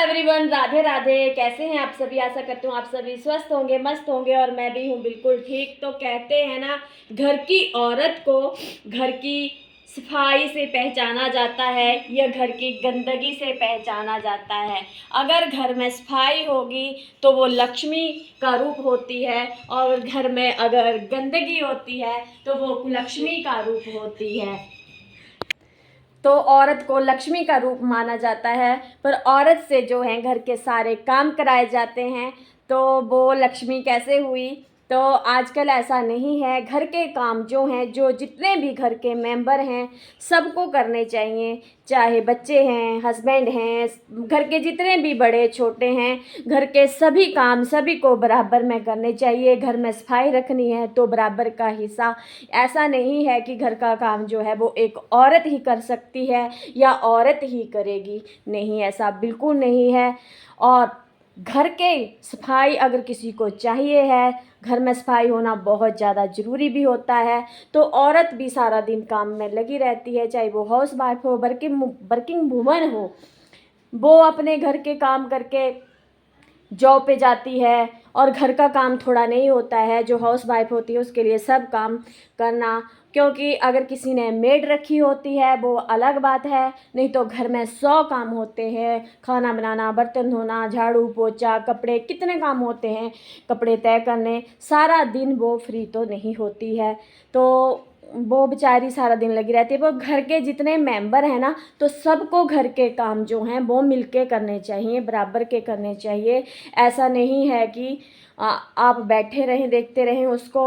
Everyone, Radhe Radhe. कैसे हैं आप सभी? आशा करती हूँ आप सभी स्वस्थ होंगे, मस्त होंगे और मैं भी हूँ बिल्कुल ठीक। तो कहते हैं ना, घर की औरत को घर की सफाई से पहचाना जाता है या घर की गंदगी से पहचाना जाता है। अगर घर में सफाई होगी तो वो लक्ष्मी का रूप होती है, और घर में अगर गंदगी होती है तो वो कुलक्ष्मी का रूप होती है। तो औरत को लक्ष्मी का रूप माना जाता है, पर औरत से जो है घर के सारे काम कराए जाते हैं, तो वो लक्ष्मी कैसे हुई? तो आजकल ऐसा नहीं है। घर के काम जो हैं, जो जितने भी घर के मेंबर हैं, सबको करने चाहिए। चाहे बच्चे हैं, हस्बैंड हैं, घर के जितने भी बड़े छोटे हैं, घर के सभी काम सभी को बराबर में करने चाहिए। घर में सफाई रखनी है तो बराबर का हिस्सा। ऐसा नहीं है कि घर का काम जो है वो एक औरत ही कर सकती है या औरत ही करेगी, नहीं, ऐसा बिल्कुल नहीं है। और घर के सफाई अगर किसी को चाहिए है, घर में सफाई होना बहुत ज़्यादा ज़रूरी भी होता है। तो औरत भी सारा दिन काम में लगी रहती है, चाहे वो हाउस वाइफ हो, वर्किंग वूमन हो, वो अपने घर के काम करके जॉब पे जाती है, और घर का काम थोड़ा नहीं होता है। जो हाउस वाइफ होती है उसके लिए सब काम करना, क्योंकि अगर किसी ने मेड रखी होती है वो अलग बात है, नहीं तो घर में 100 काम होते हैं। खाना बनाना, बर्तन धोना, झाड़ू पोछा, कपड़े, कितने काम होते हैं, कपड़े तय करने। सारा दिन वो फ्री तो नहीं होती है, तो वो बेचारी सारा दिन लगी रहती है। वो घर के जितने मेंबर हैं ना, तो सबको घर के काम जो हैं वो मिलके करने चाहिए, बराबर के करने चाहिए। ऐसा नहीं है कि आप बैठे रहें, देखते रहें उसको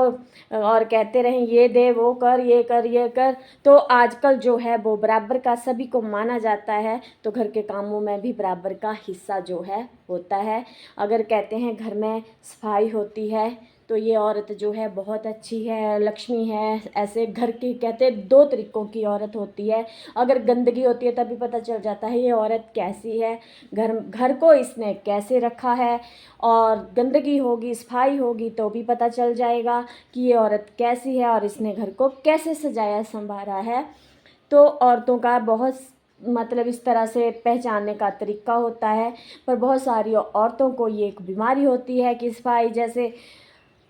और कहते रहें ये दे, वो कर, ये कर, ये कर। तो आजकल जो है वो बराबर का सभी को माना जाता है, तो घर के कामों में भी बराबर का हिस्सा जो है होता है। अगर कहते हैं घर में सफाई होती है तो ये औरत जो है बहुत अच्छी है, लक्ष्मी है। ऐसे घर की कहते हैं 2 तरीक़ों की औरत होती है। अगर गंदगी होती है तभी पता चल जाता है ये औरत कैसी है, घर को इसने कैसे रखा है। और गंदगी होगी, सफाई होगी तो भी पता चल जाएगा कि ये औरत कैसी है और इसने घर को कैसे सजाया संवारा है। तो औरतों का बहुत मतलब इस तरह से पहचानने का तरीका होता है। पर बहुत सारी औरतों को ये एक बीमारी होती है कि सफाई, जैसे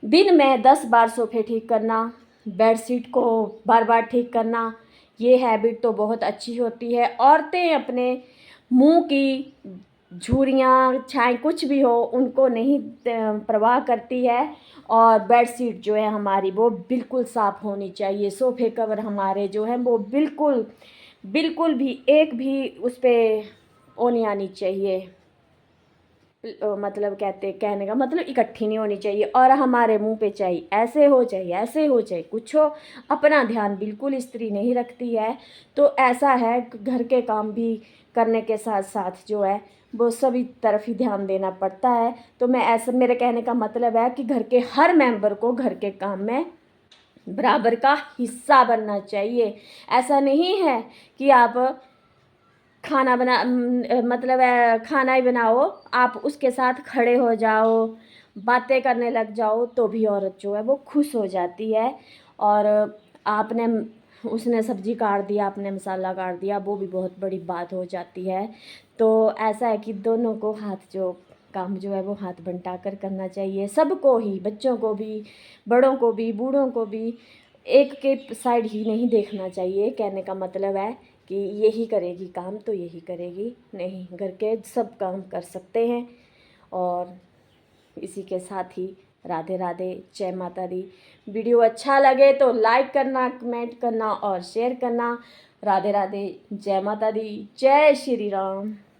दिन में 10 बार सोफे ठीक करना, बेडशीट को बार बार ठीक करना, ये हैबिट तो बहुत अच्छी होती है। औरतें अपने मुंह की झुर्रियाँ, छाएँ, कुछ भी हो, उनको नहीं परवाह करती है। और बेडशीट जो है हमारी वो बिल्कुल साफ़ होनी चाहिए। सोफ़े कवर हमारे जो हैं वो बिल्कुल बिल्कुल भी एक भी उस पर वो नहीं आनी चाहिए, मतलब कहने का मतलब इकट्ठी नहीं होनी चाहिए। और हमारे मुंह पे चाहिए ऐसे हो, चाहिए ऐसे हो, चाहे कुछ हो, अपना ध्यान बिल्कुल स्त्री नहीं रखती है। तो ऐसा है, घर के काम भी करने के साथ साथ जो है वो सभी तरफ ही ध्यान देना पड़ता है। तो मैं ऐसा, मेरे कहने का मतलब है कि घर के हर मेंबर को घर के काम में बराबर का हिस्सा बनना चाहिए। ऐसा नहीं है कि आप खाना मतलब खाना ही बनाओ, आप उसके साथ खड़े हो जाओ, बातें करने लग जाओ, तो भी औरत जो है वो खुश हो जाती है। और आपने उसने सब्ज़ी काट दिया, आपने मसाला काट दिया, वो भी बहुत बड़ी बात हो जाती है। तो ऐसा है कि दोनों को काम जो है वो हाथ बंटा कर करना चाहिए, सबको ही, बच्चों को भी, बड़ों को भी, बूढ़ों को भी। एक के साइड ही नहीं देखना चाहिए। कहने का मतलब है कि यही करेगी काम तो यही करेगी, नहीं, घर के सब काम कर सकते हैं। और इसी के साथ ही राधे राधे, जय माता दी। वीडियो अच्छा लगे तो लाइक करना, कमेंट करना और शेयर करना। राधे राधे, जय माता दी, जय श्री राम।